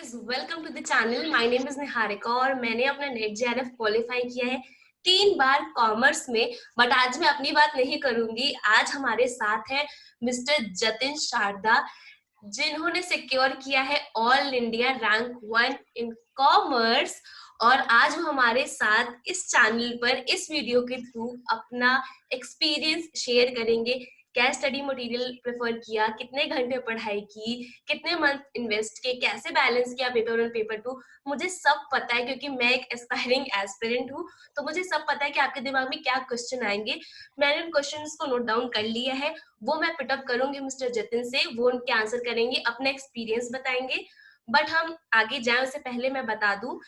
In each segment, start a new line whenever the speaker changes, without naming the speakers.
Guys, welcome to the channel. My name is Niharika और मैंने अपना नेट जेआरएफ क्वालिफाई किया है 3 बार कॉमर्स में। बट आज मैं अपनी बात नहीं करूंगी। आज हमारे साथ है मिस्टर जतिन शारदा, जिन्होंने सिक्योर किया है all India rank 1 in commerce. और आज वो हमारे साथ इस चैनल पर इस वीडियो के थ्रू अपना एक्सपीरियंस शेयर करेंगे। क्या स्टडी मटेरियल प्रेफर किया, कितने घंटे पढ़ाई की, कितने मंथ इन्वेस्ट किए, कैसे बैलेंस किया पेपर 1 पेपर 2। मुझे सब पता है क्योंकि मैं एक एस्पायरिंग एस्पिरेंट हूँ। तो मुझे सब पता है कि आपके दिमाग में क्या क्वेश्चन आएंगे। मैंने उन क्वेश्चंस को नोट डाउन कर लिया है, वो मैं पिटअप करूंगी मिस्टर जतिन से। वो उनके आंसर करेंगे, अपना एक्सपीरियंस बताएंगे। बट हम आगे जाए उससे पहले मैं बता दूं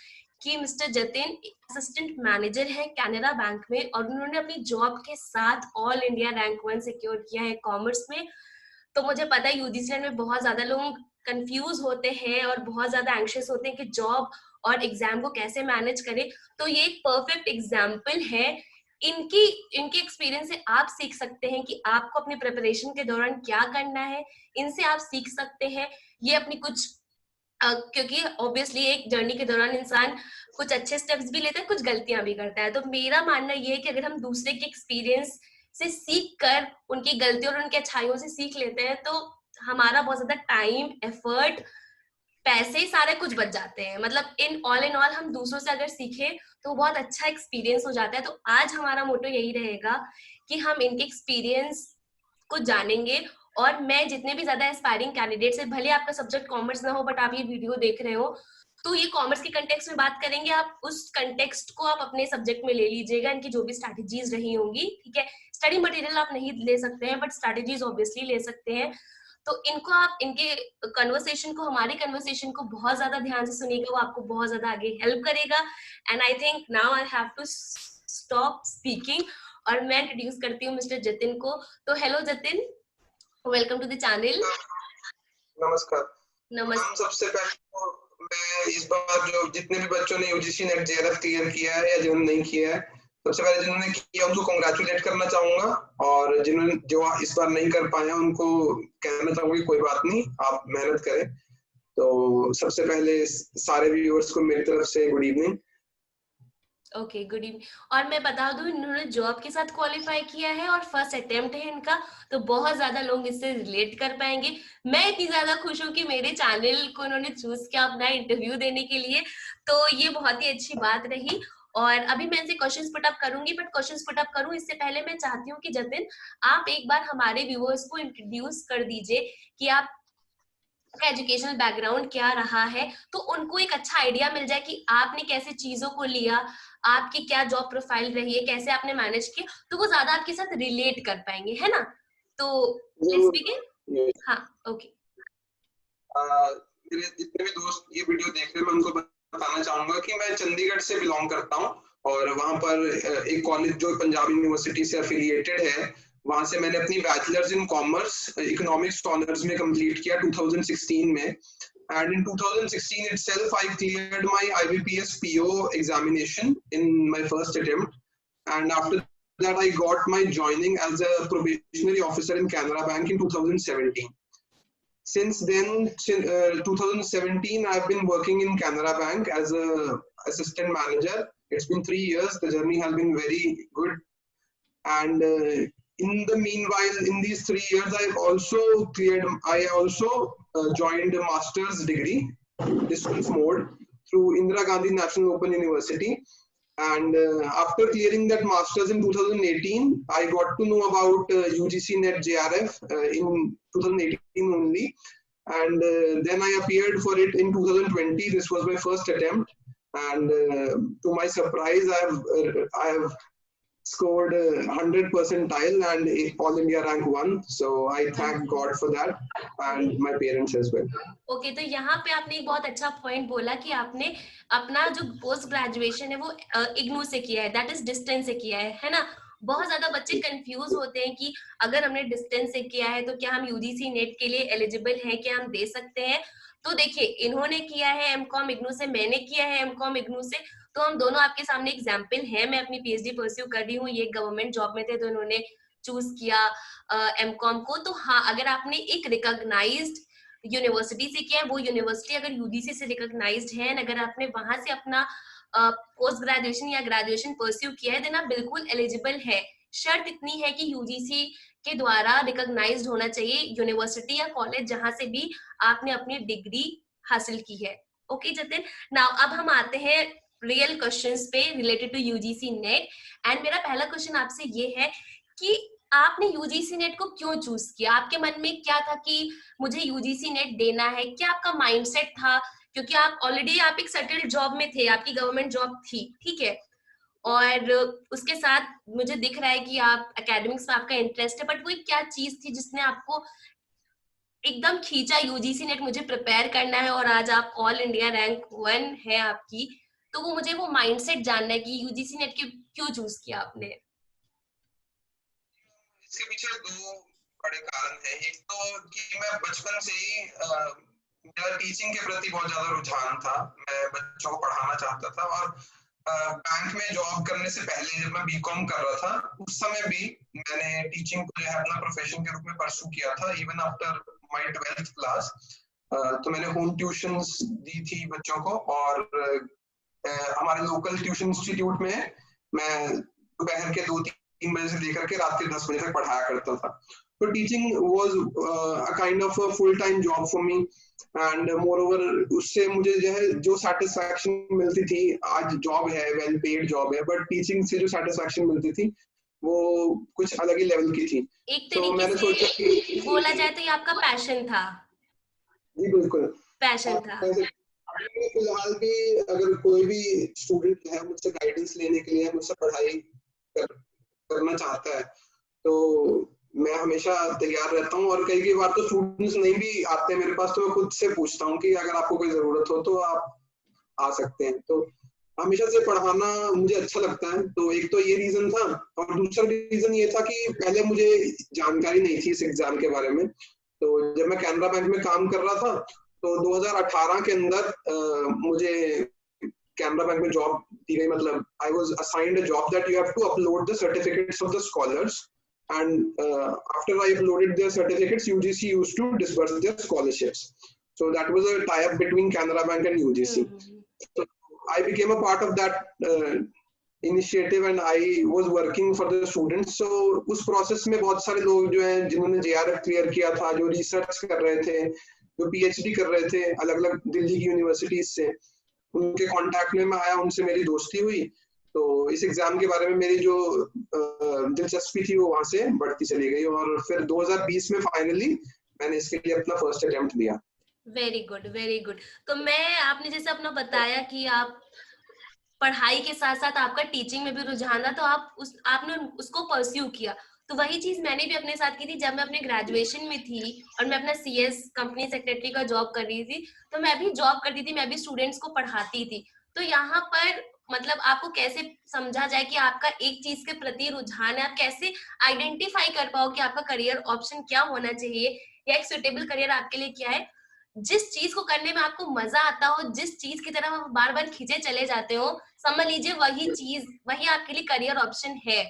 कि मिस्टर जतिन असिस्टेंट मैनेजर है कैनरा बैंक में और उन्होंने अपनी जॉब के साथ ऑल इंडिया रैंक 1 सिक्योर किया है कॉमर्स में। तो मुझे पता है यूजीसी में बहुत ज्यादा लोग कंफ्यूज होते हैं और बहुत ज्यादा एंग्शियस होते हैं कि जॉब और एग्जाम को कैसे मैनेज करें। तो ये एक परफेक्ट एग्जाम्पल है। इनकी इनके एक्सपीरियंस से आप सीख सकते हैं कि आपको अपनी प्रिपरेशन के दौरान क्या करना है। इनसे आप सीख सकते हैं। ये अपनी कुछ क्योंकि ऑब्वियसली एक जर्नी के दौरान इंसान कुछ अच्छे स्टेप्स भी लेता है, कुछ गलतियां भी करता है। तो मेरा मानना ये है कि अगर हम दूसरे के एक्सपीरियंस से सीख कर उनकी गलतियों और उनकी अच्छाइयों से सीख लेते हैं तो हमारा बहुत ज्यादा टाइम, एफर्ट, पैसे सारे कुछ बच जाते हैं। मतलब इन ऑल हम दूसरों से अगर सीखे तो बहुत अच्छा एक्सपीरियंस हो जाता है। तो आज हमारा मोटो यही रहेगा कि हम इनके एक्सपीरियंस को जानेंगे। और मैं जितने भी ज्यादा एस्पायरिंग कैंडिडेट्स है, भले आपका सब्जेक्ट कॉमर्स ना हो बट आप ये वीडियो देख रहे हो, तो ये कॉमर्स के कंटेक्स्ट में बात करेंगे। आप उस कंटेक्स्ट को आप अपने सब्जेक्ट में ले लीजिएगा, इनकी जो भी स्ट्रैटेजीज रही होंगी। ठीक है, स्टडी मटेरियल आप नहीं ले सकते हैं बट स्ट्रैटेजीज ऑब्वियसली ले सकते हैं। तो इनको आप इनके कन्वर्सेशन को, हमारी कन्वर्सेशन को बहुत ज्यादा ध्यान से सुनिएगा, वो आपको बहुत ज्यादा आगे हेल्प करेगा। And I think now I have to stop speaking और मैं इंट्रोड्यूस करती हूँ मिस्टर जतिन को। तो hello Jatin, welcome to the channel.
नमस्कार। हम
नमस्ते।
सबसे पहले तो मैं इस बार जो जितने भी बच्चों ने यूजीसी नेट जेआरएफ क्लियर किया है या जिन्होंने नहीं किया है, सबसे पहले जिन्होंने किया उनको कांग्रेचुलेट करना चाहूंगा। और जिन्होंने जो इस बार नहीं कर पाए उनको कहना चाहूंगा कोई बात नहीं, आप मेहनत करें। तो सबसे पहले सारे व्यूअर्स को मेरी तरफ से good evening.
Okay, good evening. और मैं बता दूं, इन्होंने जॉब के साथ क्वालिफाई किया है और फर्स्ट अटेम्प्ट है इनका। तो बहुत ज्यादा लोग इससे रिलेट कर पाएंगे। मैं इतनी ज्यादा खुश हूँ कि मेरे चैनल को इन्होंने चूज किया अपना इंटरव्यू देने के लिए। तो ये बहुत ही अच्छी बात रही। और अभी मैं इनसे क्वेश्चंस पुटअप करूंगी, बट क्वेश्चंस पुटअप करूं इससे पहले मैं चाहती हूँ कि जतिन, आप एक बार हमारे व्यूअर्स को इंट्रोड्यूस कर दीजिए कि आप का एजुकेशनल बैकग्राउंड क्या रहा है, तो उनको एक अच्छा आइडिया मिल जाए कि आपने कैसे चीजों को लिया, आपकी क्या जॉब प्रोफाइल रही है, कैसे आपने मैनेज किया। तो वो ज्यादा आपके साथ रिलेट कर पाएंगे, है ना। तो लेट्स बिगिन। हाँ, ओके।
मेरे जितने भी दोस्त ये वीडियो देख रहे हैं मैं उनको बताना चाहूंगा कि मैं चंडीगढ़ से बिलोंग करता हूँ। और वहां पर एक कॉलेज जो पंजाब यूनिवर्सिटी से एफिलिएटेड है, वहां से मैंने अपनी bachelors in commerce economics honours में कंप्लीट किया 2016 में। And in 2016 itself, I cleared my IBPS PO examination in my first attempt. And after that, I got my joining as a probationary officer in Canara Bank in 2017. Since then, 2017, I've been working in Canara Bank as a assistant manager. It's been 3 years. The journey has been very good. And in the meanwhile, in these 3 years, I also joined a master's degree, distance mode, through Indira Gandhi National Open University. And after clearing that master's in 2018, I got to know about UGC Net JRF in 2018 only. And then I appeared for it in 2020. This was my first attempt. And to my surprise, I have scored 100 percentile and all India rank 1. So I thank God for that and my parents as well.
Okay, तो यहाँ पे आपने एक बहुत अच्छा point बोला कि आपने अपना जो पोस्ट ग्रेजुएशन है वो इग्नू से किया है, दैट इज डिस्टेंस से किया है ना। बहुत ज्यादा बच्चे कंफ्यूज होते हैं कि अगर हमने डिस्टेंस से किया है तो क्या हम यूजीसी नेट के लिए एलिजिबल हैं, क्या हम दे सकते हैं। तो देखिए, इन्होंने किया है एमकॉम इग्नू से, मैंने किया है एमकॉम इग्नू से। तो हम दोनों आपके सामने एग्जाम्पल है। मैं अपनी पीएचडी परस्यू कर रही हूँ, ये गवर्नमेंट जॉब में थे तो इन्होंने चूज किया एमकॉम को। तो हाँ, अगर आपने एक रिकॉग्नाइज्ड यूनिवर्सिटी से किया है, वो यूनिवर्सिटी अगर यूजीसी से रिकॉग्नाइज्ड है, अगर आपने वहां से अपना पोस्ट ग्रेजुएशन या ग्रेजुएशन परस्यू किया है, देन आप बिल्कुल एलिजिबल है। शर्त इतनी है कि यूजीसी के द्वारा रिकॉग्नाइज्ड होना चाहिए यूनिवर्सिटी या कॉलेज जहां से भी आपने अपनी डिग्री हासिल की है। ओके जतिन, नाउ अब हम आते हैं रियल क्वेश्चंस पे related to UGC NET. And मेरा पहला क्वेश्चन आपसे ये है कि आपने यूजीसी नेट को क्यों चूज किया? आपके मन में क्या था कि मुझे यूजीसी नेट देना है? क्या आपका माइंडसेट था? क्योंकि आप ऑलरेडी आप एक सेटल्ड जॉब में थे, आपकी गवर्नमेंट जॉब थी, ठीक है, और उसके साथ मुझे दिख रहा है कि आप एकेडमिक्स में आपका इंटरेस्ट है, बट वो क्या चीज थी जिसने आपको एकदम खींचा यूजीसी नेट मुझे प्रिपेयर करना है, और आज आप ऑल इंडिया रैंक 1 है आपकी, तो वो मुझे वो माइंडसेट जानना है कि यूजीसी नेट के क्यों चूज किया आपने?
इसके पीछे दो बड़े कारण हैं। एक तो कि मैं बचपन से ही मेरा टीचिंग के प्रति बहुत ज्यादा रुझान था। मैं बच्चों को पढ़ाना चाहता था, और बैंक में जॉब करने से पहले जब मैं बीकॉम कर रहा था, उस समय भी मैंने टीचिंग को जो है अपना प्रोफेशन के रूप में परस्यू किया था, even after my 12th class. तो मैंने होम ट्यूशंस दी थी बच्चों को, और हमारे लोकल ट्यूशन इंस्टीट्यूट में मैं दोपहर के 2-3 बजे से लेकर के रात के 10 बजे तक पढ़ाया करता था। तो teaching was a kind of a full time job for me, and more over उससे मुझे जो है जो सेटिस्फैक्शन मिलती थी, आज जॉब है, वेल पेड जॉब है, बट टीचिंग से जो सेटिस्फैक्शन मिलती थी वो कुछ अलग ही लेवल की थी।
एक
तो
तरीके
मैंने सोचा
से
कि
बोला जाए तो ये आपका पैशन था।
जी बिल्कुल।
पैशन था।
अभी फिलहाल भी अगर कोई भी स्टूडेंट है मुझसे गाइडेंस लेने के लिए, मुझसे पढ़ाई करना चाहता है, तो मैं हमेशा तैयार रहता हूँ। और कई बार तो स्टूडेंट्स नहीं भी आते मेरे पास, तो मैं खुद से पूछता हूँ कि अगर आपको कोई जरूरत हो तो आप आ सकते हैं। तो हमेशा से पढ़ाना मुझे अच्छा लगता है। तो एक तो ये रीजन था, और दूसरा रीजन ये था कि पहले मुझे जानकारी नहीं थी इस एग्जाम के बारे में। तो जब मैं कैनरा बैंक में काम कर रहा था, तो 2018 के अंदर मुझे कैनरा बैंक में जॉब दी गई। मतलब I was assigned a job that you have to upload the certificates of the scholars, and after I uploaded their certificates, UGC used to disburse their scholarships. So that was a tie-up between Canara Bank and UGC. So I became a part of that initiative, and I was working for the students. So उस process में बहुत सारे लोग जो हैं जिन्होंने JRF clear किया था, जो रिसर्च कर रहे थे, जो PhD कर रहे थे अलग अलग दिल्ली की यूनिवर्सिटीज से, उनके कांटेक्ट में मैं आया, उनसे मेरी दोस्ती हुई। तो इस एग्जाम के बारे में मेरी जो दिलचस्पी थी वो वहां से बढ़ती चली गई, और फिर 2020 में फाइनली मैंने इसके लिए अपना फर्स्ट अटेम्प्ट दिया।
Very good, very good. तो मैं, आपने जैसे अपना बताया कि आप पढ़ाई के साथ साथ आपका टीचिंग में भी रुझान था, तो आपने उसको परस्यू किया। तो वही चीज मैंने भी अपने साथ की थी। जब मैं अपने ग्रेजुएशन में थी और मैं अपना सीएस कंपनी सेक्रेटरी का जॉब कर रही थी, तो मैं भी जॉब करती थी, मैं भी स्टूडेंट्स को पढ़ाती थी। तो यहाँ पर मतलब आपको कैसे समझा जाए कि आपका एक चीज के प्रति रुझान है, आप कैसे आइडेंटिफाई कर पाओ कि आपका करियर ऑप्शन क्या होना चाहिए, या एक सुटेबल करियर आपके लिए क्या है? जिस चीज को करने में आपको मजा आता हो, जिस चीज की तरफ आप बार बार खींचे चले जाते हो, समझ लीजिए वही चीज, वही आपके लिए करियर ऑप्शन है।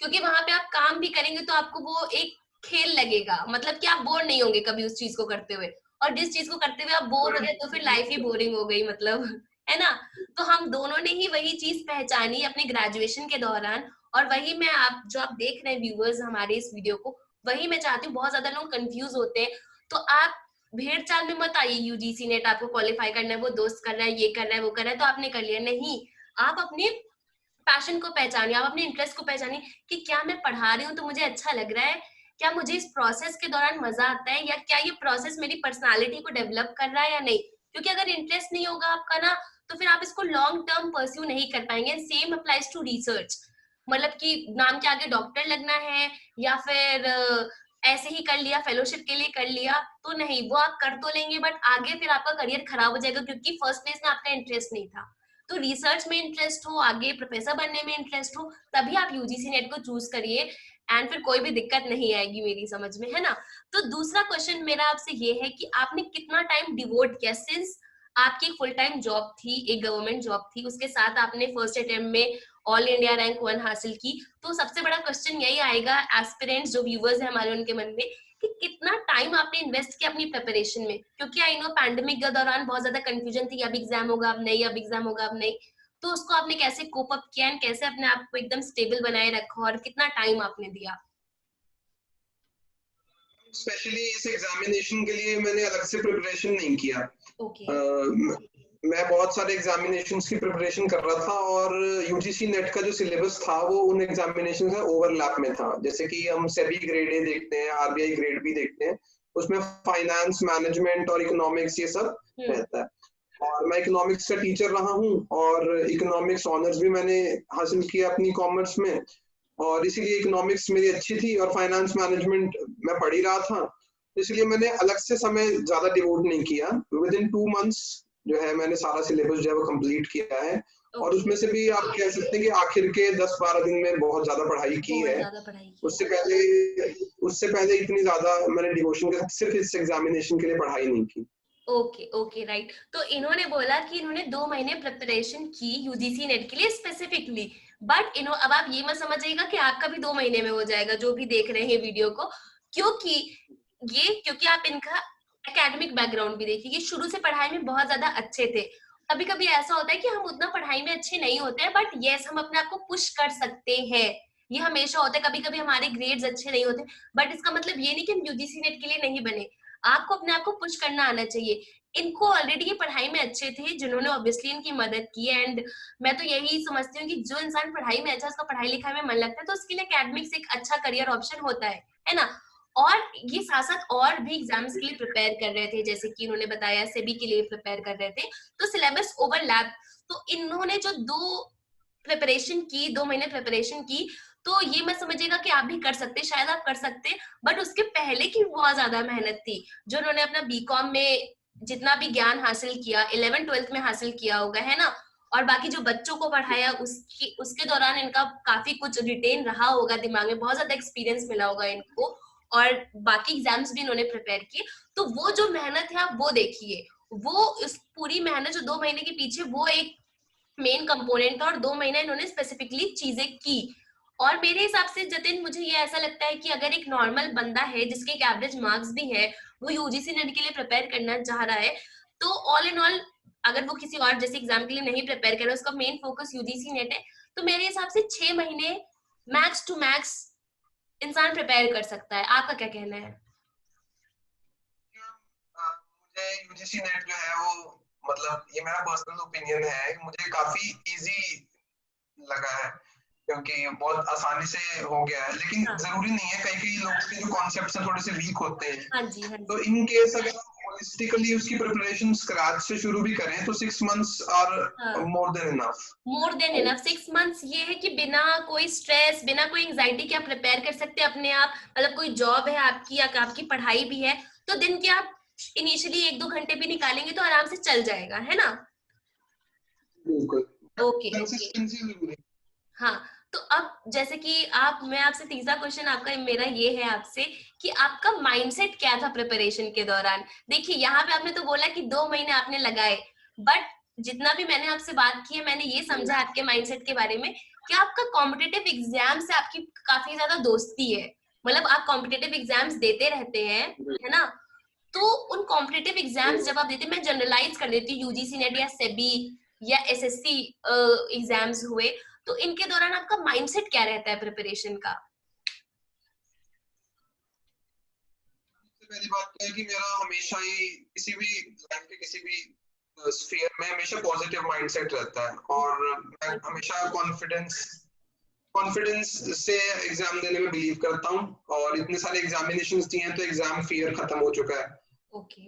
क्योंकि वहां पे आप काम भी करेंगे तो आपको वो एक खेल लगेगा, मतलब कि आप बोर नहीं होंगे कभी उस चीज को करते हुए। और जिस चीज को करते हुए आप बोर हो रहे तो फिर लाइफ ही बोरिंग हो गई, मतलब है ना। तो हम दोनों ने ही वही चीज पहचानी अपने ग्रेजुएशन के दौरान, और वही मैं, आप जो आप देख रहे हैं व्यूअर्स हमारे इस वीडियो को, वही मैं चाहती हूँ। बहुत ज्यादा लोग कंफ्यूज होते हैं, तो आप भेड़ चाल में मत आइए यूजीसी नेट आपको क्वालिफाई करना है, वो दोस्त कर रहा है, ये कर रहा है, वो कर रहा है, तो आपने कर लिया। नहीं, आप अपने पैशन को पहचानिए, आप अपने इंटरेस्ट को पहचानिए कि क्या मैं पढ़ा रही हूँ तो मुझे अच्छा लग रहा है, क्या मुझे इस प्रोसेस के दौरान मजा आता है, या क्या ये प्रोसेस मेरी पर्सनालिटी को डेवलप कर रहा है या नहीं। क्योंकि अगर इंटरेस्ट नहीं होगा आपका ना, तो फिर आप इसको लॉन्ग टर्म परस्यू नहीं कर पाएंगे। सेम अप्लाइज टू रिसर्च, मतलब कि नाम के आगे डॉक्टर लगना है, या फिर ऐसे ही कर लिया, फेलोशिप के लिए कर लिया, तो नहीं, वो आप कर तो लेंगे बट आगे फिर आपका करियर खराब हो जाएगा, क्योंकि फर्स्ट प्लेस में आपका इंटरेस्ट नहीं था। तो रिसर्च में इंटरेस्ट हो, आगे प्रोफेसर बनने में इंटरेस्ट हो, तभी आप यूजीसी नेट को चूज करिए, एंड फिर कोई भी दिक्कत नहीं आएगी मेरी समझ में, है ना। तो दूसरा क्वेश्चन मेरा आपसे ये है कि आपने कितना टाइम डिवोट किया, सिंस आपकी फुल टाइम जॉब थी, एक गवर्नमेंट जॉब थी, उसके साथ आपने फर्स्ट अटेम्प्ट में ऑल इंडिया रैंक 1 हासिल की। तो सबसे बड़ा क्वेश्चन यही आएगा एस्पिरेंट्स जो व्यूअर्स है हमारे, उनके मन में, कि कितना टाइम आपने इन्वेस्ट किया अपनी प्रिपरेशन में, क्योंकि आई नो पैंडेमिक के दौरान बहुत ज्यादा कंफ्यूजन थी, अब एग्जाम होगा अब नहीं, अब एग्जाम होगा अब नहीं, तो उसको आपने कैसे कोप अप किया एंड कैसे अपने आप को एकदम स्टेबल बनाए रखा और कितना टाइम आपने दिया?
स्पेशली इस एग्जामिनेशन के लिए मैंने अलग से प्रिपरेशन नहीं किया।
ओके।
मैं बहुत सारे एग्जामिनेशंस की प्रिपरेशन कर रहा था और यूजीसी नेट का जो सिलेबस था वो उन एग्जामिनेशन से ओवरलैप में था। जैसे कि हम सेबी ग्रेड ए देखते हैं, आरबीआई ग्रेड बी देखते हैं, उसमें फाइनेंस मैनेजमेंट और इकोनॉमिक्स ये सब रहता है। और मैं इकोनॉमिक्स का टीचर रहा हूँ और इकोनॉमिक्स ऑनर्स भी मैंने हासिल किया अपनी कॉमर्स में, और इसीलिए इकोनॉमिक्स मेरी अच्छी थी और फाइनेंस मैनेजमेंट मैं पढ़ ही रहा था, इसलिए मैंने अलग से समय ज्यादा डिवोट नहीं किया। विद इन 2 मंथ्स जो है मैंने सारा सिलेबस जो है वो कंप्लीट किया है। और उसमें से भी आप कह सकते हैं कि आखिर के 10-12 दिन में बहुत ज्यादा पढ़ाई की है। उससे पहले इतनी ज्यादा मैंने डिवोशन के साथ सिर्फ इस एग्जामिनेशन के लिए पढ़ाई नहीं की।
Okay okay right. तो इन्होंने बोला कि इन्होंने 2 महीने प्रिपरेशन की यूजीसी नेट के लिए स्पेसिफिकली, बट अब आप ये मत समझिएगा कि आपका भी 2 महीने में हो जाएगा, जो भी देख रहे हैं वीडियो को, क्योंकि आप इनका एकेडमिक बैकग्राउंड भी देखिए, शुरू से पढ़ाई में बहुत ज्यादा अच्छे थे। कभी कभी ऐसा होता है कि हम उतना पढ़ाई में अच्छे नहीं होते हैं, बट यस हम अपने आप को पुश कर सकते हैं, ये हमेशा होता है। कभी कभी हमारे ग्रेड्स अच्छे नहीं होते, बट इसका मतलब ये नहीं कि हम यूजीसी नेट के लिए नहीं बने, आपको अपने आप को पुश करना आना चाहिए। इनको ऑलरेडी ये पढ़ाई में अच्छे थे, जिन्होंने ऑब्वियसली इनकी मदद की, एंड मैं तो यही समझती हूँ कि जो इंसान पढ़ाई में अच्छा, उसका पढ़ाई लिखाई में मन लगता है, तो उसके लिए एकेडमिक्स एक अच्छा करियर ऑप्शन होता है ना। और ये साथ साथ और भी एग्जाम्स के लिए प्रिपेयर कर रहे थे, जैसे कि उन्होंने बताया सेबी के लिए प्रिपेयर कर रहे थे, तो सिलेबस ओवरलैप। तो इन्होंने जो 2 महीने प्रिपरेशन की, तो ये मत समझिएगा कि आप भी कर सकते, शायद आप कर सकते, बट उसके पहले की बहुत ज्यादा मेहनत थी, जो उन्होंने अपना बीकॉम में जितना भी ज्ञान हासिल किया, 11th-12th में हासिल किया होगा, है ना, और बाकी जो बच्चों को पढ़ाया उसके दौरान इनका काफी कुछ रिटेन रहा होगा दिमाग में, बहुत ज्यादा एक्सपीरियंस मिला होगा इनको, और बाकी एग्जाम्स भी इन्होंने प्रिपेयर किए। तो वो जो मेहनत है आप वो देखिए, वो इस पूरी मेहनत जो 2 महीने के पीछे, वो एक मेन कंपोनेंट था, और 2 महीने इन्होंने स्पेसिफिकली चीजें की। और मेरे हिसाब से जतिन, मुझे ये ऐसा लगता है कि अगर एक नॉर्मल बंदा है जिसके एक एवरेज मार्क्स भी है, वो यूजीसी नेट के लिए प्रिपेयर करना चाह रहा है, तो ऑल इन ऑल अगर वो किसी और जैसे एग्जाम के लिए नहीं प्रिपेयर कर रहा है, उसका मेन फोकस यूजीसी नेट है, तो मेरे हिसाब से 6 महीने मैक्स टू मैक्स इंसान प्रिपेयर कर सकता है। आपका क्या कहना है?
मुझे यूजीसी नेट जो है वो, मतलब ये मेरा पर्सनल ओपिनियन है, मुझे काफी इजी लगा है क्योंकि बहुत आसानी से हो गया है। लेकिन जरूरी नहीं है, कई कई लोग के जो कॉन्सेप्ट्स हैं थोड़े से वीक होते हैं।
हाँ जी, हाँ जी।
तो इन केस अगर होलिस्टिकली उसकी प्रिपरेशन स्क्रैच से शुरू भी करें तो 6 months are more than enough.
More than enough 6 months ये है कि बिना कोई स्ट्रेस, बिना कोई एंजाइटी के आप प्रिपेयर कर सकते हैं अपने आप। मतलब कोई जॉब है आपकी या आपकी पढ़ाई भी है, तो दिन के आप इनिशियली 1-2 घंटे भी निकालेंगे तो आराम से चल जाएगा, है ना।
बिल्कुल।
ओके। हाँ, तो अब जैसे कि मैं आपसे तीसरा क्वेश्चन आपका मेरा ये है आपसे कि आपका माइंडसेट क्या था प्रिपरेशन के दौरान? देखिए यहाँ पे आपने तो बोला कि 2 महीने आपने लगाए, बट जितना भी मैंने आपसे बात की है, मैंने ये समझा आपके माइंडसेट के बारे में कि आपका कॉम्पिटिटिव एग्जाम से आपकी काफी ज्यादा दोस्ती है। मतलब आप कॉम्पिटिटिव एग्जाम्स देते रहते हैं, है ना। तो उन कॉम्पिटिटिव एग्जाम्स जब आप देते हैं, मैं जनरलाइज कर देती हूँ, यूजीसी नेट या सेबी या एसएससी एग्जाम्स हुए, तो इनके दौरान आपका माइंडसेट क्या रहता है प्रिपरेशन का?
पहली बात तो है कि मेरा हमेशा ही किसी भी लाइफ के किसी भी स्फीयर में हमेशा पॉजिटिव माइंडसेट रहता है, और मैं हमेशा कॉन्फिडेंस से एग्जाम देने में बिलीव करता हूँ, और इतने सारे एग्जामिनेशंस दिए हैं तो एग्जाम फियर खत्म हो चुका है।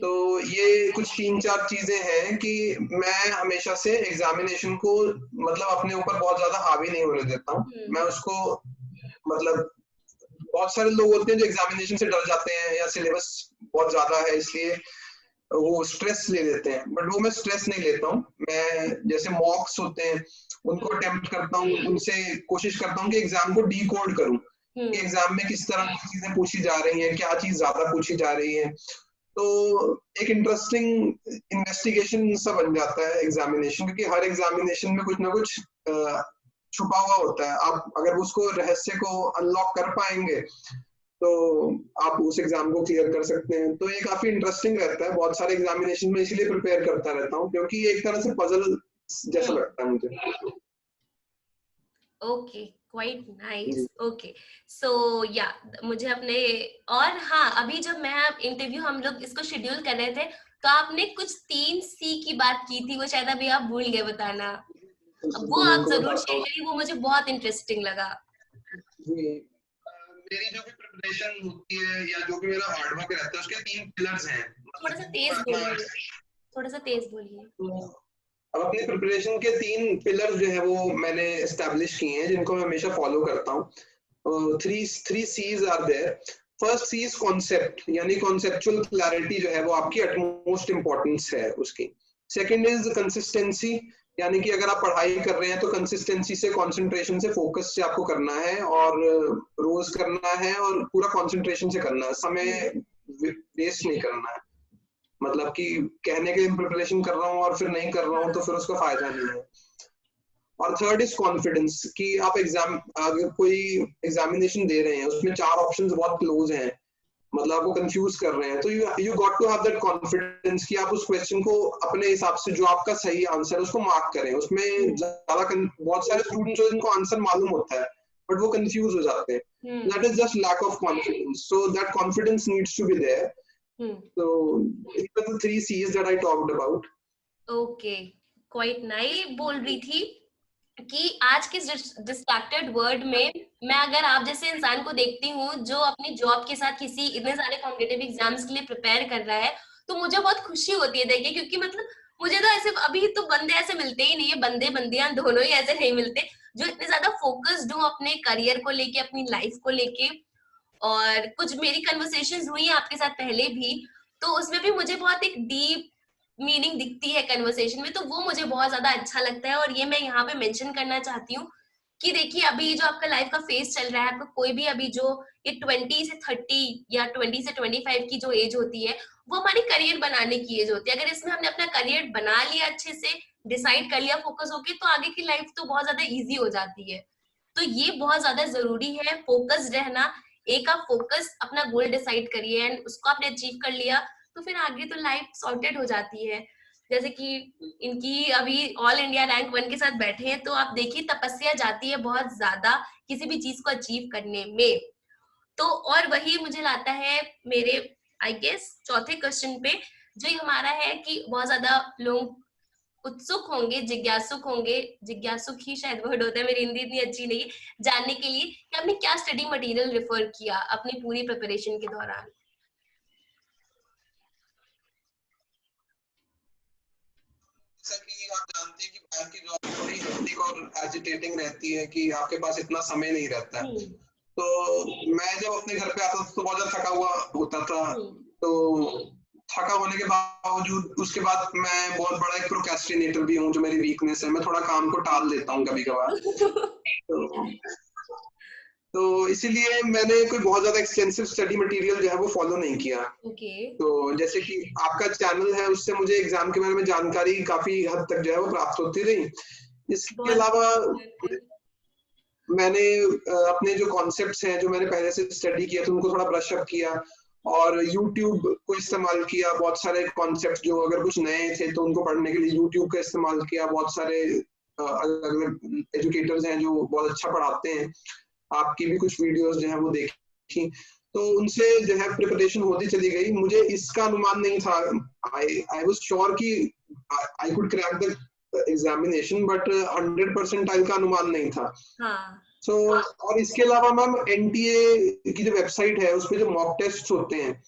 तो ये कुछ 3-4 चीजें हैं कि मैं हमेशा से एग्जामिनेशन को मतलब अपने ऊपर बहुत ज्यादा हावी नहीं होने देता हूँ। मैं उसको मतलब, बहुत सारे लोग होते हैं जो एग्जामिनेशन से डर जाते हैं या सिलेबस बहुत ज्यादा है इसलिए वो स्ट्रेस ले लेते हैं, बट वो मैं स्ट्रेस नहीं लेता हूँ। मैं जैसे मॉक्स होते हैं उनको अटेम्प्ट करता हूँ, उनसे कोशिश करता हूँ कि एग्जाम को डीकोड करूँ कि एग्जाम में किस तरह की चीजें पूछी जा रही हैं, क्या चीज ज्यादा पूछी जा रही है। तो एक इंटरेस्टिंग इन्वेस्टिगेशन सा बन जाता है एग्जामिनेशन, क्योंकि हर एग्जामिनेशन में कुछ ना कुछ छुपा हुआ होता है। आप अगर उसको रहस्य को अनलॉक कर पाएंगे तो आप उस एग्जाम को क्लियर कर सकते हैं। तो ये काफी इंटरेस्टिंग रहता है, बहुत सारे एग्जामिनेशन में इसलिए प्रिपेयर करता रहता हूँ क्योंकि ये एक तरह से पजल जैसा लगता है मुझे।
Okay, quite nice.
जी
ओके, सो या मुझे अपने, और हाँ, अभी जब मैं इंटरव्यू हम लोग इसको शेड्यूल कर रहे थे तो आपने कुछ 3C की बात की थी, वो शायद अभी आप भूल गए बताना। अब वो
बिल्कुल, मैं
आप
उनको
जरूर
बताता
शेयर
हूँ।
करिए, वो मुझे बहुत इंटरेस्टिंग लगा।
जी मेरी जो भी प्रिपरेशन होती है या जो भी मेरा हार्डवर्क रहता है उसके 3 पिलर्स हैं,
थोड़ा
मतलब
सा
जिनको
तेज
मैं
बोलिए,
अपना
थोड़ा सा तेज बोलिए।
अब अपनी प्रिपरेशन के 3 पिलर जो है वो मैंने एस्टेब्लिश किए हैं जिनको मैं हमेशा फॉलो करता हूँ। Three Cs are there. First C is concept, यानी कॉन्सेप्चुअल क्लैरिटी जो है वो आपकी अटमोस्ट इंपॉर्टेंस है उसकी। सेकंड इज कंसिस्टेंसी, यानी कि अगर आप पढ़ाई कर रहे हैं तो कंसिस्टेंसी से, कंसंट्रेशन से, फोकस से आपको करना है और रोज करना है और पूरा कंसंट्रेशन से करना है, समय वेस्ट नहीं करना है। मतलब कि कहने के लिए प्रिपरेशन कर रहा हूँ और फिर नहीं कर रहा हूँ तो फिर उसका फायदा नहीं है। और थर्ड इज कॉन्फिडेंस, कि आप एग्जाम, अगर कोई एग्जामिनेशन दे रहे हैं उसमें 4 ऑप्शंस बहुत क्लोज हैं, मतलब आपको कंफ्यूज कर रहे हैं, तो you got to have that confidence कि आप उस क्वेश्चन को अपने हिसाब से, जो आपका सही आंसर है उसको मार्क करें। उसमें ज्यादा बहुत सारे स्टूडेंट्स हैं जिनको आंसर मालूम होता है बट वो कंफ्यूज हो जाते हैं। That is just lack of confidence, so that confidence needs to be there. So these are the 3 C's that I talked about.
Okay, quite nice. बोल रही थी कि आज के डिस्ट्रैक्टेड वर्ल्ड में मैं अगर आप जैसे इंसान को देखती हूँ जो अपनी जॉब के साथ किसी इतने सारे कॉम्पिटिटिव एग्जाम्स के लिए प्रिपेयर कर रहा है, तो मुझे बहुत खुशी होती है देख के, क्योंकि मतलब मुझे तो ऐसे अभी तो बंदे ऐसे मिलते ही नहीं है, बंदे बंदियां दोनों ही ऐसे नहीं मिलते जो इतने ज्यादा फोकस्ड हो अपने करियर को लेके, अपनी लाइफ को लेके। और कुछ मेरी कन्वर्सेशंस हुई हैं आपके साथ पहले भी, तो उसमें भी मुझे बहुत एक डीप मीनिंग दिखती है कन्वर्सेशन में, तो वो मुझे बहुत ज्यादा अच्छा लगता है। और ये मैं यहाँ पे मेंशन करना चाहती हूँ कि देखिए अभी जो आपका लाइफ का फेज चल रहा है, आपका कोई भी अभी जो ये 20 से 30 या 20 से 25 की जो एज होती है, वो हमारी करियर बनाने की एज होती है। अगर इसमें हमने अपना करियर बना लिया, अच्छे से डिसाइड कर लिया फोकस होके, तो आगे की लाइफ तो बहुत ज्यादा ईजी हो जाती है। तो ये बहुत ज्यादा जरूरी है फोकस्ड रहना। एक आप फोकस अपना गोल डिसाइड करिए एंड उसको आपने अचीव कर लिया, तो फिर आगे तो लाइफ सॉर्टेड हो जाती है। जैसे कि इनकी अभी ऑल इंडिया रैंक 1 के साथ बैठे हैं, तो आप देखिए तपस्या जाती है बहुत ज्यादा किसी भी चीज को अचीव करने में। तो और वही मुझे लाता है मेरे आई गेस चौथे क्वेश्चन पे, जो ये हमारा है कि बहुत ज्यादा लोग उत्सुक होंगे, जिज्ञासुक होंगे, जिज्ञासुक ही शायद वर्ड होता है, मेरी हिंदी इतनी अच्छी नहीं है, जानने के लिए कि आपने क्या स्टडी मटेरियल रेफर किया अपनी पूरी प्रिपरेशन के दौरान।
जैसा कि आप जानते हैं कि बैंक की जॉब थोड़ी हेक्टिक और एजिटेटिंग रहती है कि आपके पास इतना समय नहीं रहता है। तो मैं जब अपने घर पे आता था तो बहुत ज्यादा थका हुआ होता था, तो थका होने के बावजूद उसके बाद मैं बहुत बड़ा एक प्रोक्रेस्टिनेटर भी हूँ, जो मेरी वीकनेस है, मैं थोड़ा काम को टाल देता हूँ कभी कभार। तो इसीलिए मैंने कोई बहुत ज्यादा एक्सटेंसिव स्टडी मटेरियल जो है वो फॉलो नहीं किया। तो जैसे कि आपका चैनल है, उससे मुझे एग्जाम के बारे में जानकारी काफी हद तक जो है वो प्राप्त होती रही। इसके अलावा मैंने अपने जो कॉन्सेप्ट्स हैं जो मैंने पहले से स्टडी किया था उनको थोड़ा ब्रश अप किया, और YouTube को इस्तेमाल किया। बहुत सारे कॉन्सेप्ट्स जो अगर कुछ नए थे तो उनको पढ़ने के लिए YouTube का इस्तेमाल किया। बहुत सारे अलग अलग एजुकेटर्स हैं जो बहुत अच्छा पढ़ाते हैं, आपकी भी कुछ वीडियोस जो है वो देखी, तो उनसे जो है प्रिपरेशन होती चली गई। मुझे इसका अनुमान नहीं था, आई वाज श्योर कि I could crack the examination, but 100% का अनुमान नहीं था। सो और इसके अलावा मैम एनटीए की जो वेबसाइट है उस पे जो मॉक टेस्ट होते हैं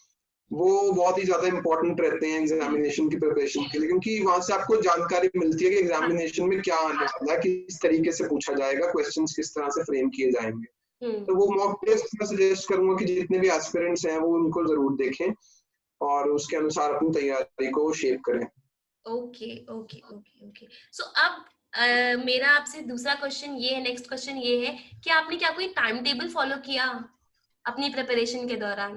वो बहुत ही ज्यादा इंपॉर्टेंट रहते हैं एग्जामिनेशन की प्रिपरेशन के लिए, क्योंकि वहां से आपको जानकारी मिलती है कि एग्जामिनेशन में क्या आने वाला है, किस तरीके से पूछा जाएगा, क्वेश्चंस किस तरह से फ्रेम किए जाएंगे। तो वो मॉक टेस्ट मैं सजेस्ट करूंगा कि जितने भी एस्पिरेंट्स हैं वो उनको जरूर देखें और उसके अनुसार अपनी तैयारी को शेप करें।
Okay okay okay okay. So अब मेरा आपसे दूसरा क्वेश्चन ये है, नेक्स्ट क्वेश्चन ये है कि आपने क्या कोई टाइम टेबल फॉलो किया अपनी प्रिपरेशन के दौरान?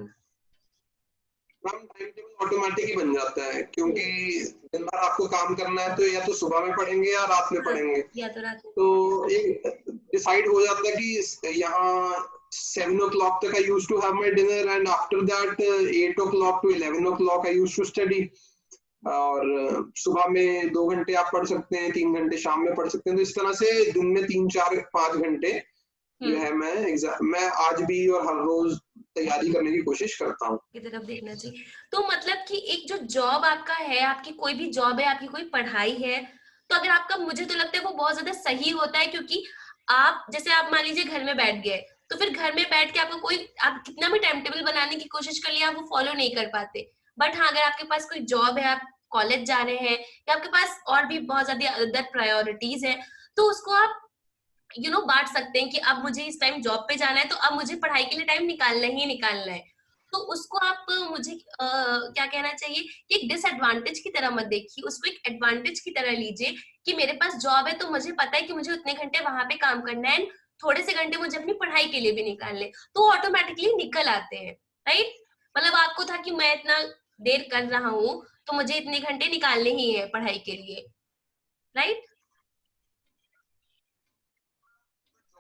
मैम टाइम टेबल ऑटोमेटिक ही बन जाता है, क्योंकि दिन भर आपको काम करना है तो या तो सुबह में पढ़ेंगे या रात में पढ़ेंगे,
या तो रात में।
तो एक डिसाइड हो जाता है कि यहाँ 7 o'clock तक I used to have my dinner, and after that 8 o'clock to 11 o'clock I used to study. और सुबह में 2 घंटे आप पढ़ सकते हैं, 3 घंटे शाम में पढ़ सकते हैं, तो इस तरह से दिन में 3, 4, 5 घंटे जो है मैं आज भी और हर रोज तैयारी करने की कोशिश करता हूँ
की तरफ देखना चाहिए। तो मतलब कि एक जो जॉब आपका है, आपकी कोई भी जॉब है, आपकी कोई पढ़ाई है, तो अगर आपका, मुझे तो लगता है वो बहुत ज्यादा सही होता है, क्योंकि आप जैसे आप मान लीजिए घर में बैठ गए, तो फिर घर में बैठ के आपको कोई, आप कितना भी टाइम टेबल बनाने की कोशिश कर लिया, आप वो फॉलो नहीं कर पाते। बट हाँ, अगर आपके पास कोई जॉब है, आप कॉलेज जा रहे हैं, या आपके पास और भी बहुत ज्यादा अदर प्रायोरिटीज है, तो उसको आप बांट सकते हैं कि अब मुझे इस टाइम जॉब पे जाना है, तो अब मुझे पढ़ाई के लिए टाइम निकालना ही निकालना है। तो उसको आप मुझे क्या कहना चाहिए कि एक डिसएडवांटेज की तरह मत देखिए, उसको एक एडवांटेज की तरह लीजिए कि मेरे पास जॉब है, तो मुझे पता है कि मुझे उतने घंटे वहां पे काम करना है, थोड़े से घंटे मुझे अपनी पढ़ाई के लिए भी निकालने, तो ऑटोमेटिकली निकल आते हैं। राइट? मतलब आपको था कि मैं इतना देर कर रहा हूँ, तो मुझे इतने घंटे निकालने ही है पढ़ाई के लिए। राइट?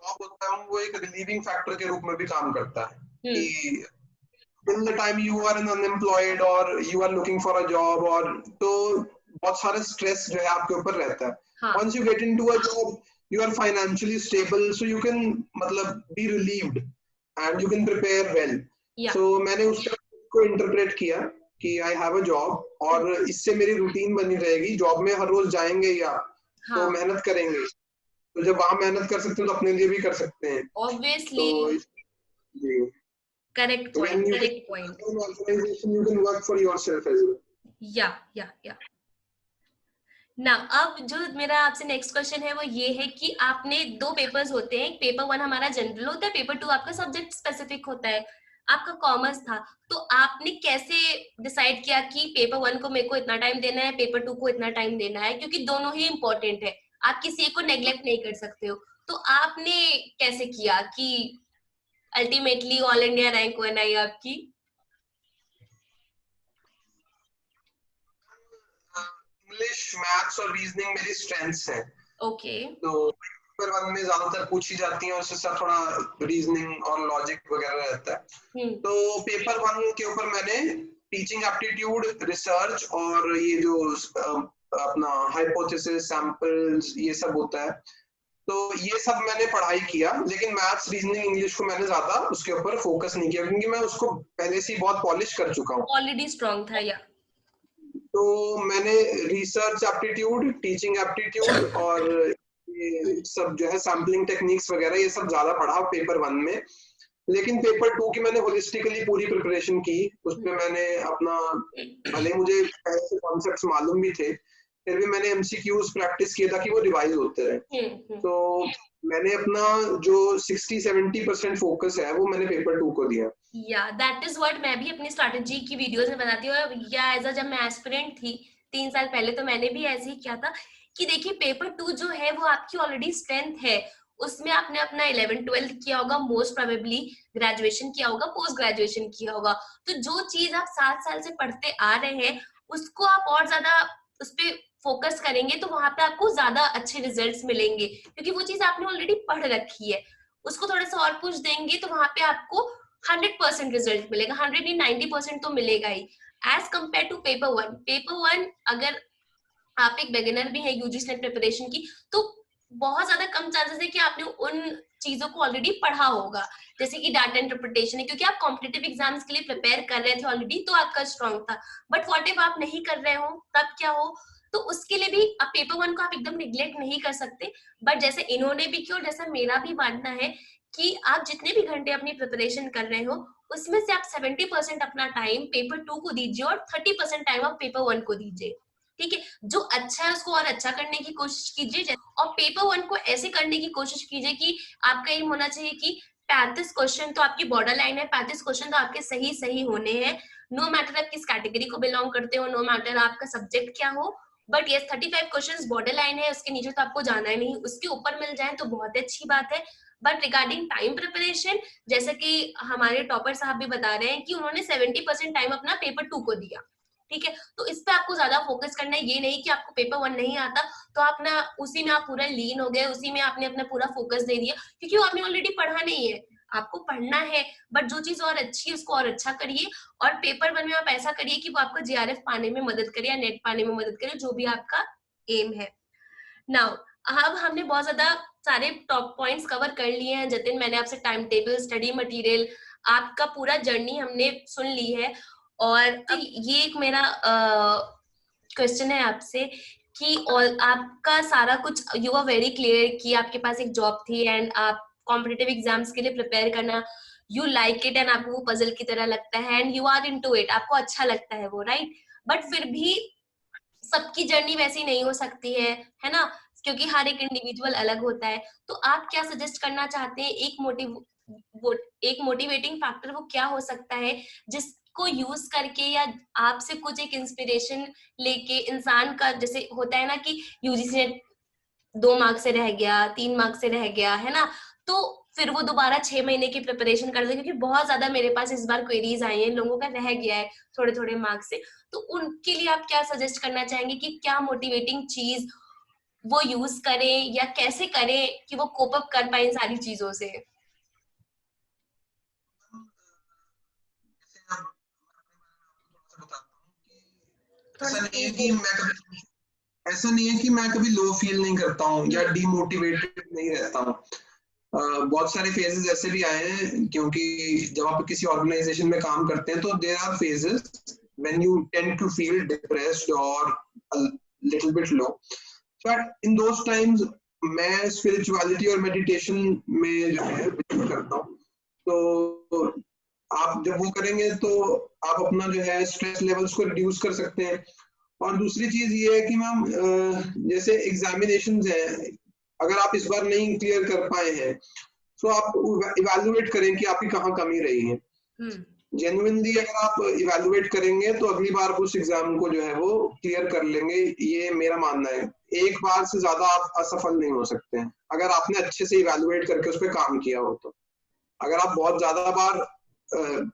जॉब होता है वो एक रिलीविंग फैक्टर के रूप में भी काम करता है कि till the time you are an unemployed or you are looking for a job, और तो बहुत सारा स्ट्रेस जो है आपके ऊपर रहता है.
हाँ.
Once you get into a job, you are financially stable, so you can मतलब be relieved and you can prepare well.
Yeah.
So मैंने उस तरह को इंटरप्रेट किया कि I have a job, और इससे मेरी रूटीन बनी रहेगी. जॉब में हर रोज जाएंगे या तो मेहनत करेंगे, तो जब वहां मेहनत कर सकते हैं तो अपने लिए भी कर सकते हैं.
Obviously.
तो जी.
Correct point. Correct point.
In organization, you can work for yourself as well.
Yeah. ना अब जो मेरा आपसे नेक्स्ट क्वेश्चन है वो ये है कि आपने 2 पेपर्स होते हैं, पेपर 1 हमारा जनरल होता है, पेपर 2 आपका सब्जेक्ट स्पेसिफिक होता है। आपका कॉमर्स था, तो आपने कैसे डिसाइड किया कि पेपर 1 को मेरे को इतना टाइम देना है, पेपर 2 को इतना टाइम देना है, क्योंकि दोनों ही इम्पोर्टेंट है, आप किसी एक को नेग्लेक्ट नहीं कर सकते हो। तो आपने कैसे किया कि अल्टीमेटली ऑल इंडिया रैंक 1 आई आपकी?
इंग्लिश, मैथ्स और रीजनिंग मेरी स्ट्रेंथ्स हैं.
ओके.
तो पेपर 1 में ज्यादातर पूछी जाती हैं, उससे साथ थोड़ा रीजनिंग और लॉजिक वगैरह रहता है. तो पेपर 1 के ऊपर मैंने टीचिंग एप्टीट्यूड, रिसर्च और ये जो अपना हाइपोथेसिस, सैंपल्स, ये सब होता है, तो ये सब मैंने पढ़ाई किया. लेकिन मैथ्स, रीजनिंग, इंग्लिश को मैंने ज्यादा उसके ऊपर फोकस नहीं किया, क्योंकि मैं उसको पहले से ही बहुत पॉलिश कर चुका हूँ.
ऑलरेडी स्ट्रांग था. या
तो मैंने रिसर्च एप्टीट्यूड, टीचिंग एप्टीट्यूड और ये सब जो है सैम्पलिंग टेक्निक्स वगैरह, ये सब ज्यादा पढ़ा पेपर 1 में. लेकिन पेपर 2 की मैंने होलिस्टिकली पूरी प्रिपरेशन की. उसमें मैंने अपना, भले मुझे पहले से कॉन्सेप्ट्स मालूम भी थे, फिर भी मैंने एमसीक्यूज प्रैक्टिस किया था कि वो रिवाइज होते रहे. तो मैंने अपना जो 60-70% फोकस है वो मैंने पेपर 2 को दिया.
दैट इज व्हाट मैं भी अपनी स्ट्रैटेजी की वीडियोस में बताती हूँ. या एज अ, जब मैं एस्पिरेंट थी 3 साल पहले, तो मैंने भी ऐसे ही किया था कि देखिए पेपर 2 जो है वो आपकी ऑलरेडी स्ट्रेंथ है, उसमें आपने अपना 11th-12th किया होगा, मोस्ट प्रोबेबली ग्रेजुएशन किया होगा, पोस्ट ग्रेजुएशन किया होगा, तो जो चीज आप 7 साल से पढ़ते आ रहे हैं उसको आप और ज्यादा उस पर फोकस करेंगे, तो वहां पे आपको ज्यादा अच्छे रिजल्ट्स मिलेंगे, क्योंकि वो चीज आपने ऑलरेडी पढ़ रखी है. उसको थोड़ा सा और पुश देंगे तो वहां पे आपको 100% रिजल्ट मिलेगा, 100 नहीं 90% तो मिलेगा ही, as compared to paper 1. Paper 1 अगर आप एक बिगिनर भी है यूजीसी नेट प्रिपरेशन की, तो बहुत ज्यादा कम चांसेस है कि आपने उन चीजों को ऑलरेडी पढ़ा होगा, जैसे कि डाटा इंटरप्रिटेशन है, क्योंकि आप कॉम्पिटिटिव एग्जाम्स के लिए प्रिपेयर कर रहे थे ऑलरेडी, तो आपका स्ट्रॉन्ग था. बट व्हाट इफ आप नहीं कर रहे हो, तब क्या हो? तो उसके लिए भी आप पेपर 1 को आप एकदम निग्लेक्ट नहीं कर सकते. बट जैसे इन्होंने भी किया और जैसा मेरा भी मानना है कि आप जितने भी घंटे अपनी प्रिपरेशन कर रहे हो, उसमें से आप 70% अपना टाइम पेपर 2 को दीजिए और 30% टाइम आप पेपर 1 को दीजिए. ठीक है, जो अच्छा है उसको और अच्छा करने की कोशिश कीजिए, और पेपर 1 को ऐसे करने की कोशिश कीजिए कि आपका एम होना चाहिए कि 35 क्वेश्चन तो आपकी बॉर्डर लाइन है, 35 क्वेश्चन तो आपके सही सही होने हैं, नो मैटर आप किस कैटेगरी को बिलोंग करते हो, नो मैटर आपका सब्जेक्ट क्या हो. But yes 35 questions border line है, उसके नीचे तो आपको जाना ही नहीं, उसके ऊपर मिल जाए तो बहुत अच्छी बात है. बट रिगार्डिंग टाइम प्रिपरेशन, जैसे कि हमारे टॉपर साहब भी बता रहे हैं कि उन्होंने 70% टाइम अपना पेपर 2 को दिया. ठीक है, तो इस पे आपको ज्यादा फोकस करना है, ये नहीं कि आपको पेपर 1 नहीं आता तो आप ना उसी में आप पूरा लीन हो गए, उसी में आपने अपना पूरा फोकस दे दिया, क्योंकि वो आपने ऑलरेडी पढ़ा नहीं है. आपको पढ़ना है, बट जो चीज और अच्छी है उसको और अच्छा करिए, और पेपर वन में आप ऐसा करिए कि वो आपको जेआरएफ पाने में मदद करे या नेट पाने में मदद करे, जो भी आपका एम है। नाउ अब हमने बहुत ज्यादा सारे टॉप पॉइंट्स कवर कर लिए हैं जतिन, मैंने आपसे टाइम टेबल, स्टडी मटेरियल, आपका पूरा जर्नी हमने सुन ली है। और अब ये एक मेरा क्वेश्चन है आपसे कि और आपका सारा कुछ यू आर वेरी क्लियर कि आपके पास एक जॉब थी एंड आप कॉम्पिटिटिव एग्जाम्स के लिए प्रिपेयर करना, यू लाइक इट एंड आपको वो पजल की तरह लगता है and you are into it, आपको अच्छा लगता है वो, राइट? बट फिर भी सबकी जर्नी वैसी नहीं हो सकती है ना, क्योंकि हर एक इंडिविजुअल अलग होता है। तो आप क्या सजेस्ट करना चाहते हैं, एक मोटिवेटिंग फैक्टर वो क्या हो सकता है जिसको यूज करके या आपसे कुछ एक इंस्पिरेशन लेके इंसान का, जैसे होता है ना कि यूजीसी ने 2 मार्क्स से रह गया, 3 मार्क्स से रह गया, है ना, तो फिर वो दोबारा 6 महीने की प्रिपरेशन करते हैं, क्योंकि बहुत ज्यादा मेरे पास इस बार क्वेरीज आई हैं, लोगों का रह गया है थोड़े थोड़े मार्क्स से। तो उनके लिए आप क्या सजेस्ट करना चाहेंगे कि क्या मोटिवेटिंग चीज वो यूज करें या कैसे करें कि वो कोप अप कर पाए इन सारी चीजों से? थोड़ा
ऐसा
सा
नहीं है
तेज
कि
बोल।
मैं कभी ऐसा नहीं है कि मैं कभी लो फील नहीं करता हूँ या डीमोटिवेटेड नहीं रहता हूँ। बहुत सारे फेजेस ऐसे भी आए हैं, क्योंकि जब आप किसी ऑर्गेनाइजेशन में काम करते हैं तो there are phases when you tend to feel depressed और little bit low, but in those times मैं स्पिरिचुअलिटी और मेडिटेशन में जो है बिलीव करता हूँ। तो आप जब वो करेंगे तो आप अपना जो है स्ट्रेस लेवल्स को रिड्यूस कर सकते हैं। और दूसरी चीज ये है कि मैम जैसे एग्जामिनेशन है, अगर आप इस बार नहीं क्लियर कर पाए हैं तो आप इवेलुएट करें कि आपकी कहाँ कमी रही है। जेन्युइनली अगर आप इवेलुएट करेंगे तो अगली बार उस एग्जाम को जो है वो क्लियर कर लेंगे, ये मेरा मानना है। एक बार से ज्यादा आप असफल नहीं हो सकते हैं अगर आपने अच्छे से इवेलुएट करके उस पर काम किया हो। तो अगर आप बहुत ज्यादा बार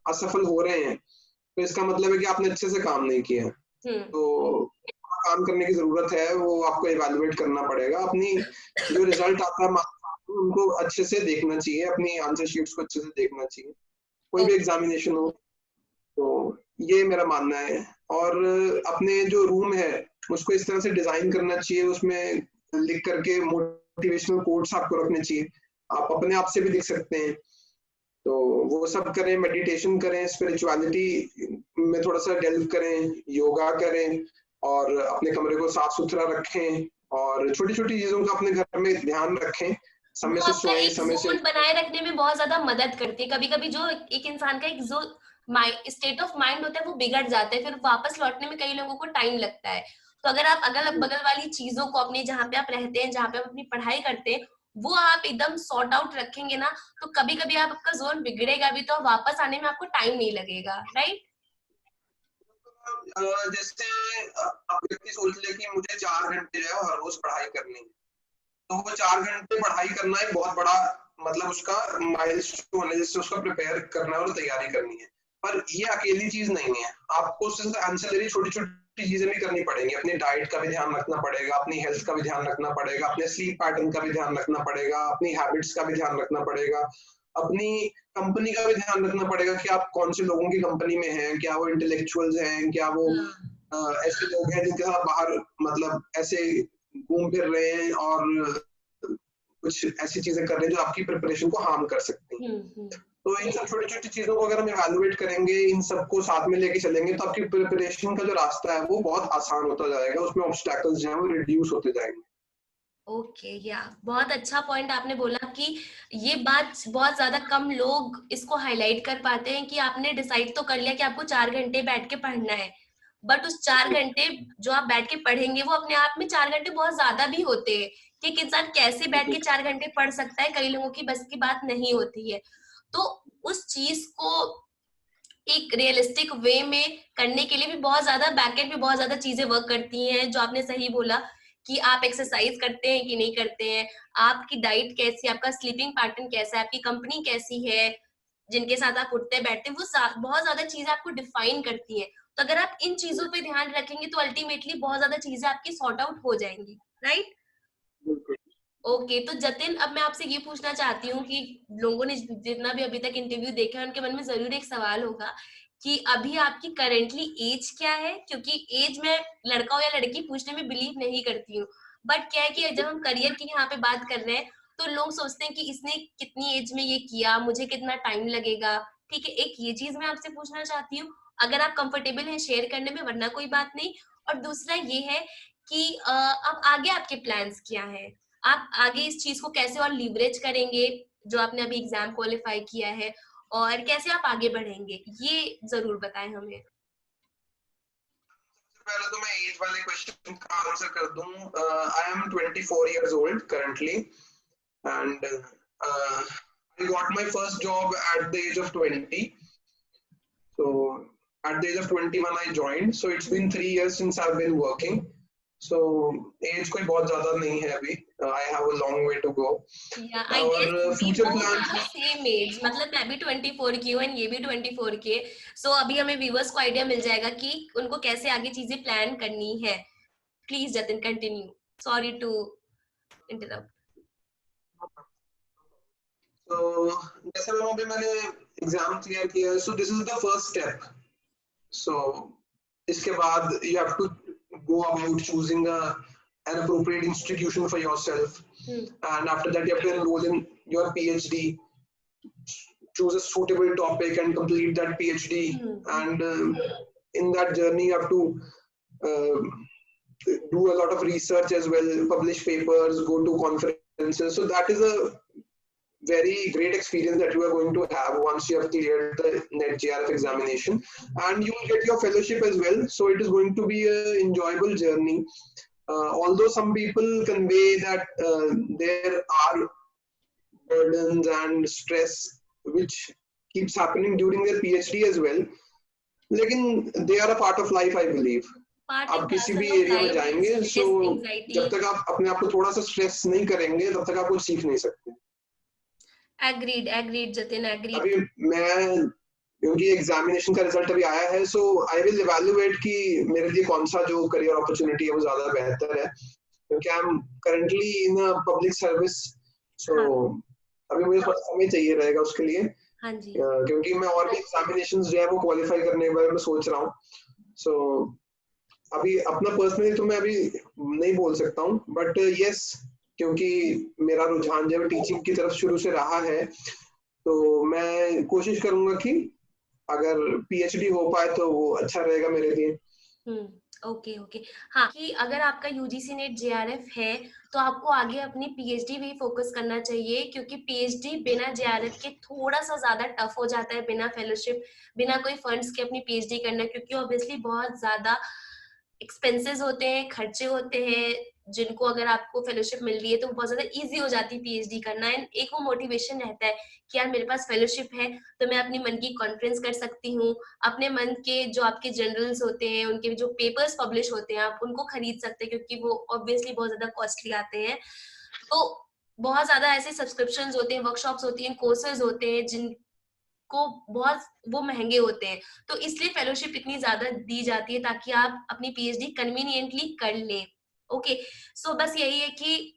असफल हो रहे हैं तो इसका मतलब है कि आपने अच्छे से काम नहीं किया है। तो काम करने की जरूरत है, वो आपको इवेलुएट करना पड़ेगा। अपनी जो रिजल्ट आता है उनको अच्छे से देखना चाहिए, अपनी आंसर शीट्स को अच्छे से देखना चाहिए, कोई भी एग्जामिनेशन हो। तो ये मेरा मानना है। और अपने जो रूम है उसको इस तरह से डिजाइन करना चाहिए, उसमें लिख करके मोटिवेशनल कोट्स आपको रखने चाहिए, आप अपने आप से भी लिख सकते हैं। तो वो सब करें, मेडिटेशन करें, स्पिरिचुअलिटी में थोड़ा सा डेल्व करें, योगा करें, और अपने कमरे को साफ सुथरा रखें, और छोटी छोटी चीजों का अपने घर में ध्यान रखें, समय
वो
से
आपका
सोएं,
एक
समय से
जोन बनाए रखने में बहुत ज्यादा मदद करती है। कभी कभी जो एक इंसान का एक जो स्टेट ऑफ माइंड होता है वो बिगड़ जाता है, फिर वापस लौटने में कई लोगों को टाइम लगता है। तो अगर आप अगल बगल वाली चीजों को अपने, जहाँ पे आप रहते हैं, जहाँ पे आप अपनी पढ़ाई करते हैं, वो आप एकदम सॉर्ट आउट रखेंगे ना, तो कभी कभी आपका जोन बिगड़ेगा भी तो वापस आने में आपको टाइम नहीं लगेगा, राइट?
जैसे आप व्यक्ति सोच ले कि मुझे 4 घंटे जो है हर रोज पढ़ाई करनी है, तो वो 4 घंटे पढ़ाई करना एक बहुत बड़ा मतलब उसका माइलस्टोन है जिससे उसका प्रिपेयर करना है और तैयारी करनी है। पर ये अकेली चीज नहीं है, आपको उससे एंसिलरी छोटी छोटी चीजें भी करनी पड़ेंगी। अपनी डाइट का भी ध्यान रखना पड़ेगा, अपनी हेल्थ का भी ध्यान रखना पड़ेगा, अपने स्लीप पैटर्न का भी ध्यान रखना पड़ेगा, अपनी हैबिट्स का भी ध्यान रखना पड़ेगा, अपनी कंपनी का भी ध्यान रखना पड़ेगा कि आप कौन से लोगों की कंपनी में हैं, क्या वो इंटेलेक्चुअल्स हैं, क्या वो ऐसे लोग हैं जिनके साथ बाहर मतलब ऐसे घूम फिर रहे हैं और कुछ ऐसी चीजें कर रहे हैं जो आपकी प्रिपरेशन को हार्म कर सकती हैं। तो इन सब छोटी छोटी चीजों को अगर हम इवेलुएट करेंगे, इन सबको साथ में लेके चलेंगे, तो आपकी प्रिपरेशन का जो रास्ता है वो बहुत आसान होता जाएगा, उसमें ऑब्स्टैकल्स जो है वो रिड्यूस होते जाएंगे।
ओके, या बहुत अच्छा पॉइंट आपने बोला कि ये बात बहुत ज्यादा कम लोग इसको हाईलाइट कर पाते हैं कि आपने डिसाइड तो कर लिया कि आपको 4 घंटे बैठ के पढ़ना है, बट उस 4 घंटे जो आप बैठ के पढ़ेंगे वो अपने आप में 4 घंटे बहुत ज्यादा भी होते हैं कि एक इंसान कैसे बैठ के 4 घंटे पढ़ सकता है, कई लोगों की बस की बात नहीं होती है। तो उस चीज को एक रियलिस्टिक वे में करने के लिए भी बहुत ज्यादा बैकएंड पे बहुत ज्यादा चीजें वर्क करती हैं, जो आपने सही बोला कि आप एक्सरसाइज करते हैं कि नहीं करते हैं, आपकी डाइट कैसी है, आपका स्लीपिंग पैटर्न कैसा है, आपकी कंपनी कैसी है, जिनके साथ आप उठते बैठते हैं, वो बहुत ज्यादा चीजें आपको डिफाइन करती हैं। तो अगर आप इन चीजों पे ध्यान रखेंगे तो अल्टीमेटली बहुत ज्यादा चीजें आपकी सॉर्ट आउट हो जाएंगी, राइट? ओके, तो जतिन अब मैं आपसे ये पूछना चाहती हूँ कि लोगों ने जितना भी अभी तक इंटरव्यू देखा है उनके मन में जरूर एक सवाल होगा कि अभी आपकी करेंटली एज क्या है, क्योंकि एज में लड़का हो या लड़की पूछने में बिलीव नहीं करती हूँ, बट क्या है कि जब हम करियर की यहाँ पे बात कर रहे हैं तो लोग सोचते हैं कि इसने कितनी एज में ये किया, मुझे कितना टाइम लगेगा। ठीक है, एक ये चीज मैं आपसे पूछना चाहती हूँ, अगर आप कंफर्टेबल हैं शेयर करने में, वरना कोई बात नहीं। और दूसरा ये है कि अब आगे आपके प्लान्स क्या है, आप आगे इस चीज को कैसे और लीवरेज करेंगे जो आपने अभी एग्जाम क्वालिफाई किया है, और कैसे आप आगे बढ़ेंगे, ये जरूर बताएं हमें।
पहले तो मैं एज वाले क्वेश्चन का आंसर कर दूं। I am 24 years old currently and I got my first job at the age of 20. So at the age of 21 I joined. So it's been 3 years since I've been working. So age कोई बहुत ज्यादा नहीं है अभी. I have a long way to go.
या I guess
और
we
future
both
plans
have same age, मतलब मैं भी 24 की हूँ एंड ये भी 24 की है। सो अभी हमें व्यूअर्स को आइडिया मिल जाएगा कि उनको कैसे आगे चीजें प्लान करनी है। Please Jatin continue, sorry to interrupt.
तो जैसे मैंने एग्जाम क्लियर किया है, so this is the first step. So इसके बाद you have to go about choosing an appropriate institution for yourself, and after that you have to enroll in your PhD, choose a suitable topic and complete that PhD. And in that journey you have to do a lot of research as well, publish papers, go to conferences. So that is a very great experience that you are going to have once you have cleared the NET JRF examination, and you will get your fellowship as well. So it is going to be an enjoyable journey. Although some people convey that there are burdens and stress which keeps happening during their PhD as well, लेकिन they are a part of life, I believe.
Part
आप
and
किसी भी
parcel of
area में
life,
जाएंगे, so
stress, anxiety.
जब तक आप अपने आप को थोड़ा सा स्ट्रेस नहीं करेंगे तब तक आप कुछ सीख नहीं सकते.
Agreed agreed Jatin, agreed.
अभी मैं, क्योंकि एग्जामिनेशन का रिजल्ट अभी आया है, सो आई विल इवैल्यूएट कि मेरे लिए कौन सा जो करियर अपॉर्चुनिटी है वो ज्यादा बेहतर है, क्योंकि I am currently in a public service. So अभी मुझे थोड़ा समय चाहिए रहेगा उसके लिए.
हाँ जी,
क्योंकि मैं और भी एग्जामिनेशंस जो है वो क्वालिफाई करने के बारे में सोच रहा हूँ. सो अभी अपना पर्सनली तो मैं अभी नहीं बोल सकता हूँ, बट यस, क्योंकि मेरा रुझान जो है टीचिंग की तरफ शुरू से रहा है, तो मैं कोशिश करूंगा कि अगर पीएचडी हो पाए तो वो अच्छा रहेगा मेरे लिए.
Okay okay. हाँ, कि अगर आपका यूजीसी नेट जेआरएफ है तो आपको आगे अपनी पीएचडी भी फोकस करना चाहिए, क्योंकि पीएचडी बिना जेआरएफ के थोड़ा सा ज्यादा टफ हो जाता है, बिना फेलोशिप, बिना कोई फंड्स के अपनी पीएचडी करना, क्योंकि ऑब्वियसली बहुत ज्यादा एक्सपेंसेस होते हैं, खर्चे होते हैं, जिनको अगर आपको फेलोशिप मिल रही है तो बहुत ज्यादा इजी हो जाती है पीएचडी करना। एंड एक वो मोटिवेशन रहता है कि यार मेरे पास फेलोशिप है तो मैं अपनी मन की कॉन्फ्रेंस कर सकती हूँ, अपने मन के जो आपके जर्नल्स होते हैं, उनके जो पेपर्स पब्लिश होते हैं, आप उनको खरीद सकते हैं, क्योंकि वो ऑब्वियसली बहुत ज्यादा कॉस्टली आते हैं। तो बहुत ज्यादा ऐसे सब्सक्रिप्शन होते हैं, वर्कशॉप्स होती हैं, कोर्सेज होते हैं जिनको बहुत वो महंगे होते हैं, तो इसलिए फेलोशिप इतनी ज्यादा दी जाती है ताकि आप अपनी पीएचडी कन्वीनियंटली कर लें। ओके, सो बस यही है कि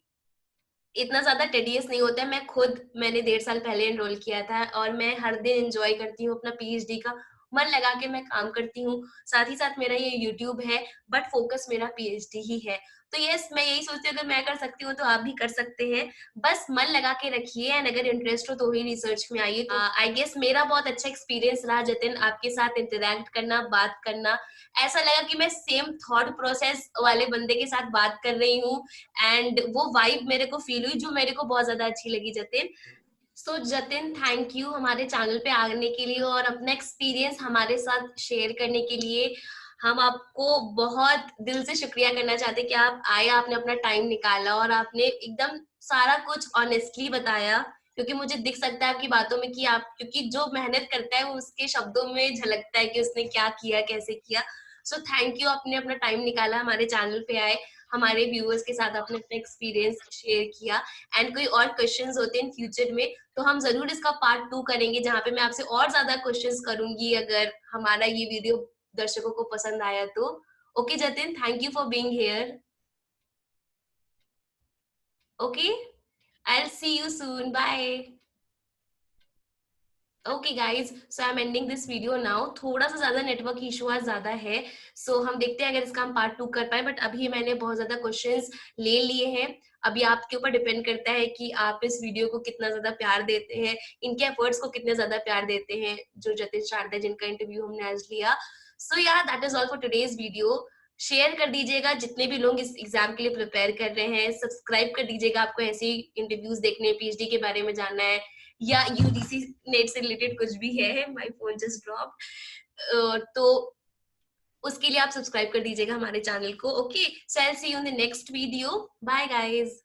इतना ज्यादा टेडियस नहीं होता है। मैंने 1.5 साल पहले एनरोल किया था और मैं हर दिन एंजॉय करती हूँ अपना पीएचडी का, मन लगा के मैं काम करती हूँ। साथ ही साथ मेरा ये यूट्यूब है, बट फोकस मेरा पीएचडी ही है। तो यस, मैं यही सोचती हूँ अगर मैं कर सकती हूँ तो आप भी कर सकते हैं। बस मन लगा के रखिए एंड अगर इंटरेस्ट हो तो ही रिसर्च में आइए। तो आई गेस मेरा बहुत अच्छा एक्सपीरियंस रहा जतिन आपके साथ इंटरेक्ट करना, बात करना। ऐसा लगा कि मैं सेम थॉट प्रोसेस वाले बंदे के साथ बात कर रही हूँ एंड वो वाइब मेरे को फील हुई जो मेरे को बहुत ज्यादा अच्छी लगी जतिन। सो जतिन, थैंक यू हमारे चैनल पे आने के लिए और अपना एक्सपीरियंस हमारे साथ शेयर करने के लिए। हम आपको बहुत दिल से शुक्रिया करना चाहते हैं कि आप आए, आपने अपना टाइम निकाला और आपने एकदम सारा कुछ ऑनेस्टली बताया, क्योंकि मुझे दिख सकता है आपकी बातों में कि आप, क्योंकि जो मेहनत करता है वो उसके शब्दों में झलकता है कि उसने क्या किया, कैसे किया। सो थैंक यू, आपने अपना टाइम निकाला, हमारे चैनल पे आए, हमारे व्यूअर्स के साथ अपने अपना एक्सपीरियंस शेयर किया। एंड कोई और क्वेश्चंस होते हैं फ्यूचर में तो हम जरूर इसका पार्ट 2 करेंगे, जहाँ पे मैं आपसे और ज्यादा क्वेश्चंस करूंगी अगर हमारा ये वीडियो दर्शकों को पसंद आया तो। Okay Jatin, thank you for being here. Okay. I'll see you soon. Bye. Okay guys, so I am ending this video now. थोड़ा सा ज्यादा नेटवर्क इशू आज ज्यादा है, सो हम देखते हैं अगर इसका हम पार्ट 2 कर पाए, बट अभी मैंने बहुत ज्यादा क्वेश्चंस ले लिए हैं। अभी आपके ऊपर डिपेंड करता है कि आप इस वीडियो को कितना ज्यादा प्यार देते हैं, इनके एफर्ट्स को कितना ज्यादा प्यार देते हैं, जो जतिन शारदा जिनका इंटरव्यू हमने आज लिया। सो या that is all for today's video. Share कर दीजिएगा जितने भी लोग इस एग्जाम के लिए प्रिपेयर कर रहे हैं, सब्सक्राइब कर दीजिएगा, आपको ऐसे इंटरव्यूज देखने, पीएचडी के बारे में जानना है या यूजीसी नेट से रिलेटेड कुछ भी है। माय फोन जस्ट ड्रॉप, तो उसके लिए आप सब्सक्राइब कर दीजिएगा हमारे चैनल को। Okay, so I will see you in the next video. Bye guys.